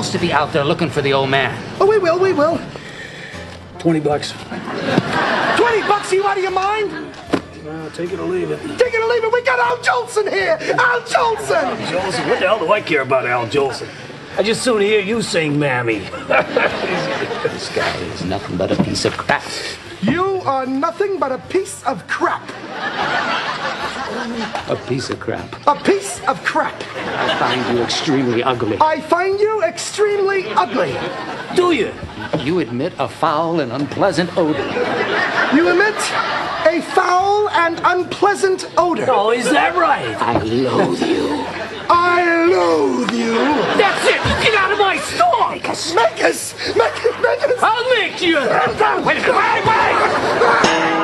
supposed to be out there looking for the old man. Oh, we will. $20. $20, you out of your mind? Take it or leave it. Take it or leave it. We got Al Jolson here. Al Jolson. Jolson? What the hell do I care about Al Jolson? I just soon hear you sing Mammy. This guy is nothing but a piece of crap. You are nothing but a piece of crap. A piece of crap. A piece of crap. I find you extremely ugly. I find you extremely ugly. Do you? You admit a foul and unpleasant odor. You emit a foul and unpleasant odor. Oh, is that right? I loathe you. I loathe you. That's it! Get out of my store! Make us. I'll make you! Wait a minute. Wait.